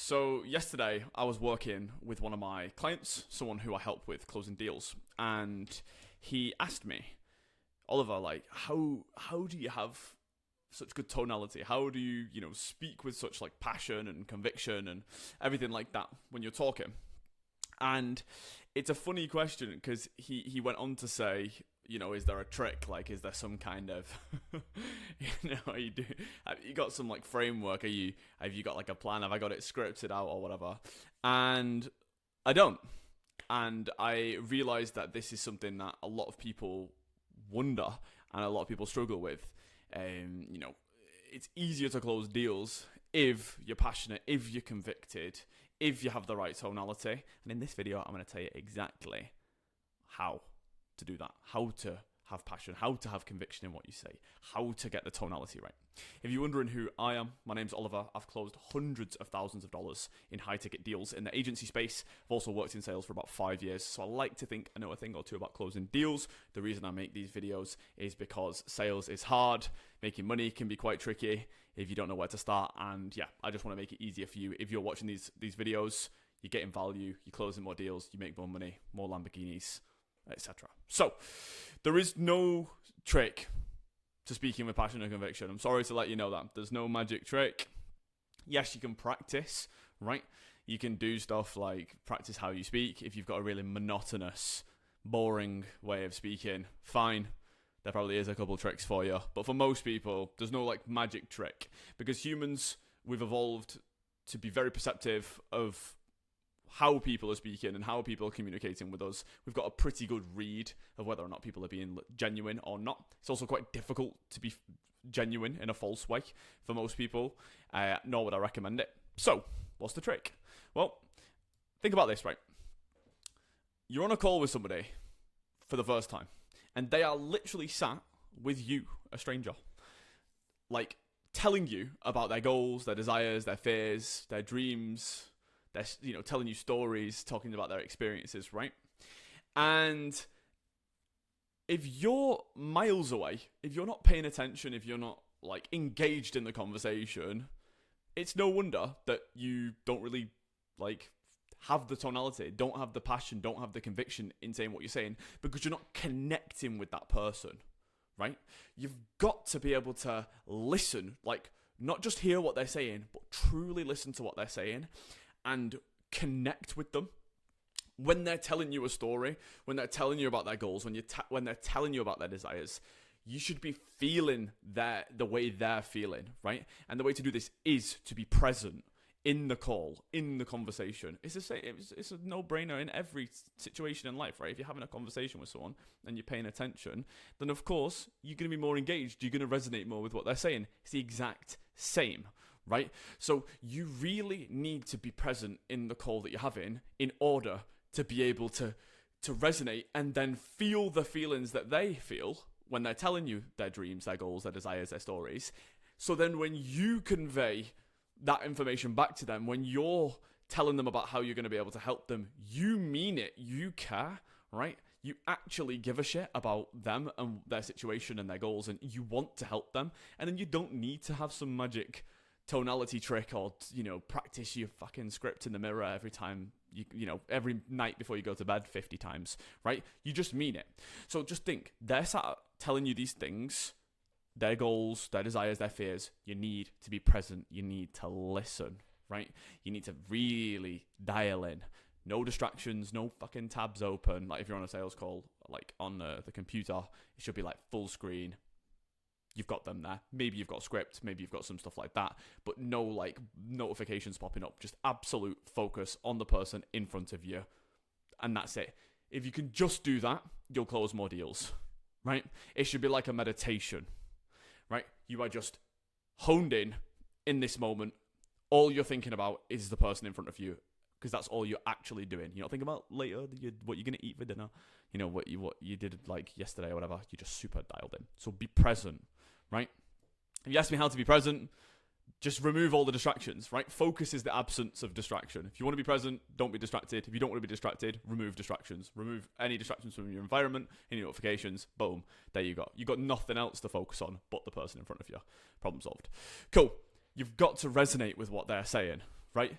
So yesterday I was working with one of my clients, someone who I help with closing deals, and he asked me, Oliver, like, how do you have such good tonality? How do you, speak with such like passion and conviction and everything like that when you're talking? And it's a funny question because he went on to say, is there a trick? Like, is there some kind of, you got some like framework? Have you got like a plan? Have I got it scripted out or whatever? And I don't. And I realized that this is something that a lot of people wonder and a lot of people struggle with. It's easier to close deals if you're passionate, if you're convicted, if you have the right tonality. And in this video, I'm going to tell you exactly how to do that, how to have passion, how to have conviction in what you say, how to get the tonality right. If you're wondering who I am, my name's Oliver. I've closed hundreds of thousands of dollars in high-ticket deals in the agency space. I've also worked in sales for about 5 years, so I like to think I know a thing or two about closing deals. The reason I make these videos is because sales is hard. Making money can be quite tricky if you don't know where to start, and yeah, I just want to make it easier for you. If you're watching these videos, you're getting value, you're closing more deals, you make more money, more Lamborghinis, etc. So, there is no trick to speaking with passion and conviction. I'm sorry to let you know that. There's no magic trick. Yes, you can practice, right? You can do stuff like practice how you speak. If you've got a really monotonous, boring way of speaking, fine. There probably is a couple tricks for you. But for most people, there's no like magic trick. Because humans, we've evolved to be very perceptive of how people are speaking and how people are communicating with us. We've got a pretty good read of whether or not people are being genuine or not. It's also quite difficult to be genuine in a false way for most people, nor would I recommend it. So, what's the trick? Well, think about this, right? You're on a call with somebody for the first time, and they are literally sat with you, a stranger, like telling you about their goals, their desires, their fears, their dreams. They're, telling you stories, talking about their experiences, right? And if you're miles away, if you're not paying attention, if you're not like engaged in the conversation, it's no wonder that you don't really like have the tonality, don't have the passion, don't have the conviction in saying what you're saying, because you're not connecting with that person, right? You've got to be able to listen, like not just hear what they're saying, but truly listen to what they're saying and connect with them. When they're telling you a story, when they're telling you about their goals, when they're telling you about their desires, you should be feeling the way they're feeling, right? And the way to do this is to be present in the call, in the conversation. It's a no-brainer in every situation in life, right? If you're having a conversation with someone and you're paying attention, then of course you're going to be more engaged. You're going to resonate more with what they're saying. It's the exact same, right? So you really need to be present in the call that you're having in order to be able to resonate and then feel the feelings that they feel when they're telling you their dreams, their goals, their desires, their stories. So then when you convey that information back to them, when you're telling them about how you're going to be able to help them, you mean it, you care, right? You actually give a shit about them and their situation and their goals, and you want to help them. And then you don't need to have some magic tonality trick or, practice your fucking script in the mirror every time, every night before you go to bed 50 times, right? You just mean it. So just think, they're sat telling you these things, their goals, their desires, their fears. You need to be present. You need to listen, right? You need to really dial in. No distractions, no fucking tabs open. Like if you're on a sales call, like on the computer, it should be like full screen. You've got them there. Maybe you've got script, maybe you've got some stuff like that, but no like notifications popping up. Just absolute focus on the person in front of you. And that's it. If you can just do that, you'll close more deals, right? It should be like a meditation, right? You are just honed in this moment. All you're thinking about is the person in front of you, because that's all you're actually doing. You're not thinking about later what you're going to eat for dinner, what you did like yesterday or whatever. You're just super dialed in. So be present, right? If you ask me how to be present, just remove all the distractions, right? Focus is the absence of distraction. If you want to be present, don't be distracted. If you don't want to be distracted, remove distractions. Remove any distractions from your environment, any notifications, boom, there you go. You've got nothing else to focus on but the person in front of you. Problem solved. Cool. You've got to resonate with what they're saying, right?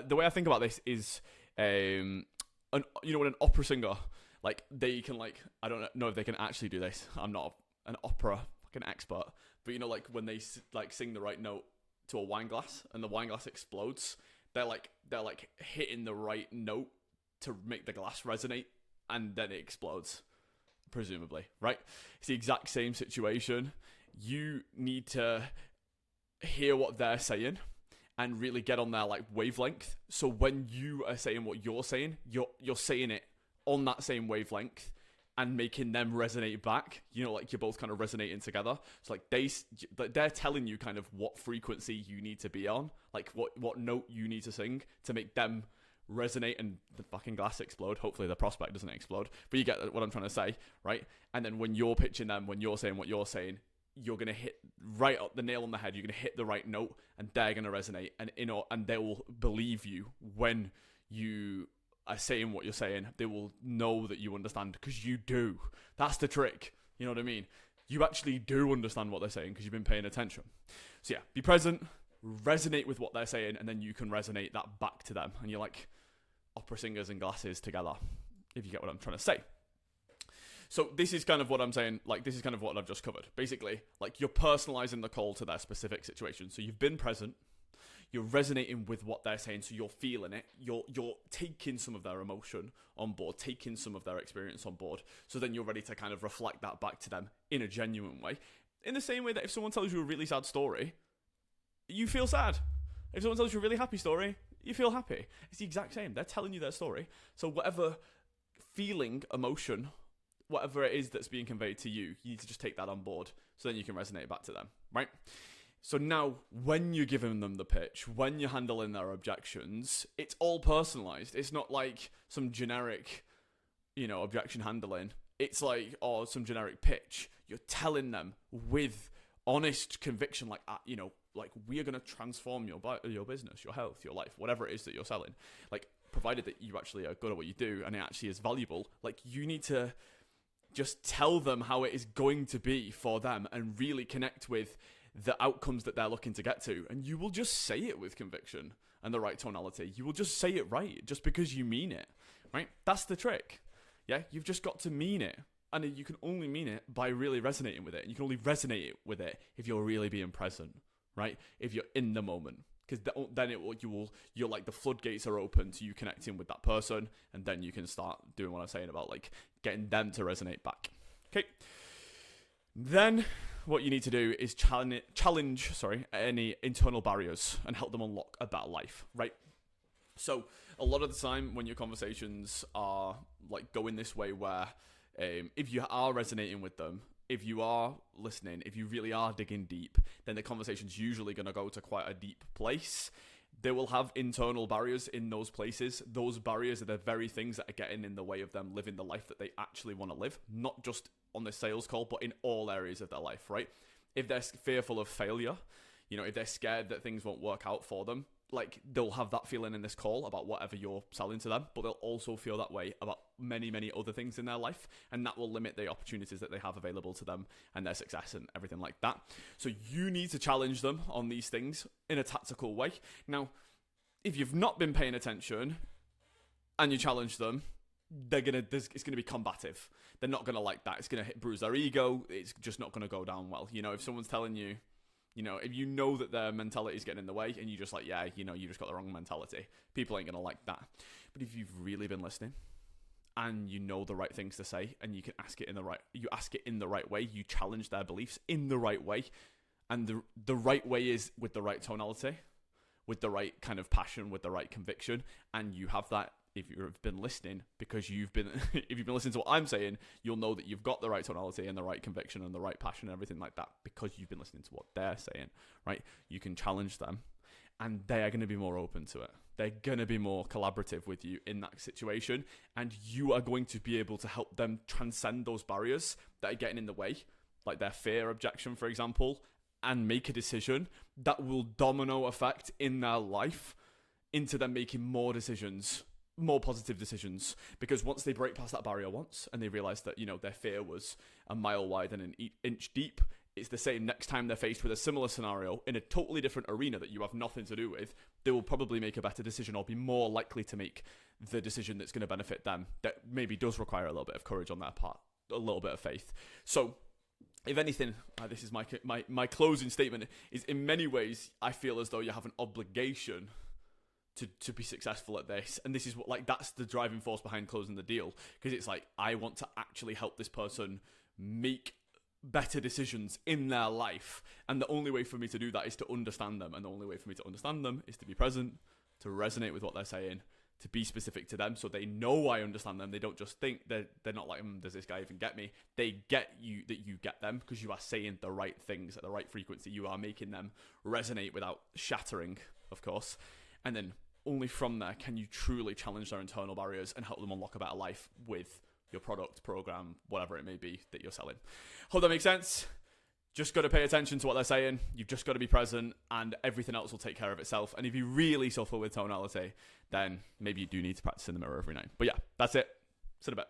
the way I think about this is, when an opera singer, like, they can, like, I don't know if they can actually do this. I'm not an opera fucking expert, but like when they like sing the right note to a wine glass and the wine glass explodes, they're like hitting the right note to make the glass resonate, and then it explodes, presumably, right? It's the exact same situation. You need to hear what they're saying and really get on their like wavelength. So when you are saying what you're saying, you're saying it on that same wavelength and making them resonate back. Like you're both kind of resonating together. So like they're telling you kind of what frequency you need to be on, like what note you need to sing to make them resonate and the fucking glass explode. Hopefully the prospect doesn't explode, but you get what I'm trying to say, right? And then when you're pitching them, when you're saying what you're saying, you're going to hit right up the nail on the head. You're going to hit the right note and they're going to resonate, and they will believe you when you are saying what you're saying. They will know that you understand, because you do. That's the trick. You know what I mean? You actually do understand what they're saying because you've been paying attention. So yeah, be present, resonate with what they're saying, and then you can resonate that back to them. And you're like opera singers and glasses together, if you get what I'm trying to say. So this is kind of what I'm saying, like this is kind of what I've just covered. Basically, like you're personalizing the call to their specific situation. So you've been present, you're resonating with what they're saying, so you're feeling it, you're taking some of their emotion on board, taking some of their experience on board, so then you're ready to kind of reflect that back to them in a genuine way. In the same way that if someone tells you a really sad story, you feel sad. If someone tells you a really happy story, you feel happy. It's the exact same. They're telling you their story. So whatever feeling, emotion, whatever it is that's being conveyed to you, you need to just take that on board so then you can resonate back to them, right? So now, when you're giving them the pitch, when you're handling their objections, it's all personalized. It's not like some generic, objection handling. It's like, some generic pitch. You're telling them with honest conviction, like, like we are going to transform your business, your health, your life, whatever it is that you're selling. Like, provided that you actually are good at what you do and it actually is valuable, like you need to just tell them how it is going to be for them and really connect with the outcomes that they're looking to get to. And you will just say it with conviction and the right tonality. You will just say it right just because you mean it, right? That's the trick. Yeah, you've just got to mean it. And you can only mean it by really resonating with it. And you can only resonate with it if you're really being present, right? If you're in the moment. Because then you're like the floodgates are open to you connecting with that person, and then you can start doing what I'm saying about like getting them to resonate back. Okay. Then what you need to do is challenge any internal barriers and help them unlock a better life, right? So a lot of the time when your conversations are like going this way, where if you are resonating with them, if you are listening, if you really are digging deep, then the conversation's usually going to go to quite a deep place. They will have internal barriers in those places. Those barriers are the very things that are getting in the way of them living the life that they actually want to live, not just on the sales call, but in all areas of their life, right? If they're fearful of failure, if they're scared that things won't work out for them, like they'll have that feeling in this call about whatever you're selling to them, but they'll also feel that way about many, many other things in their life, and that will limit the opportunities that they have available to them and their success and everything like that. So you need to challenge them on these things in a tactical way. Now, if you've not been paying attention and you challenge them, it's gonna be combative. They're not gonna like that. It's gonna bruise their ego. It's just not gonna go down well. If someone's telling you, if you know that their mentality is getting in the way and you just like, yeah, you just got the wrong mentality, people ain't going to like that. But if you've really been listening and you know the right things to say and you can ask it in the right way, you challenge their beliefs in the right way. And the right way is with the right tonality, with the right kind of passion, with the right conviction. And you have that if you've been listening, because if you've been listening to what I'm saying, you'll know that you've got the right tonality and the right conviction and the right passion and everything like that, because you've been listening to what they're saying, right? You can challenge them and they are going to be more open to it. They're going to be more collaborative with you in that situation, and you are going to be able to help them transcend those barriers that are getting in the way, like their fear objection, for example, and make a decision that will domino effect in their life into them making more decisions, more positive decisions. Because once they break past that barrier once and they realize that their fear was a mile wide and an inch deep, it's the same next time they're faced with a similar scenario in a totally different arena that you have nothing to do with. They will probably make a better decision, or be more likely to make the decision that's going to benefit them, that maybe does require a little bit of courage on their part, a little bit of faith. So if anything, this is my closing statement, is in many ways I feel as though you have an obligation to be successful at this. And this is what, like, that's the driving force behind closing the deal, because it's like, I want to actually help this person make better decisions in their life, and the only way for me to do that is to understand them, and the only way for me to understand them is to be present, to resonate with what they're saying, to be specific to them, so they know I understand them. They don't just think they're not like, does this guy even get me? They get you, that you get them, because you are saying the right things at the right frequency. You are making them resonate without shattering, of course. And then only from there can you truly challenge their internal barriers and help them unlock a better life with your product, program, whatever it may be that you're selling. Hope that makes sense. Just got to pay attention to what they're saying. You've just got to be present, and everything else will take care of itself. And if you really suffer with tonality, then maybe you do need to practice in the mirror every night. But yeah, that's it. See you in a bit.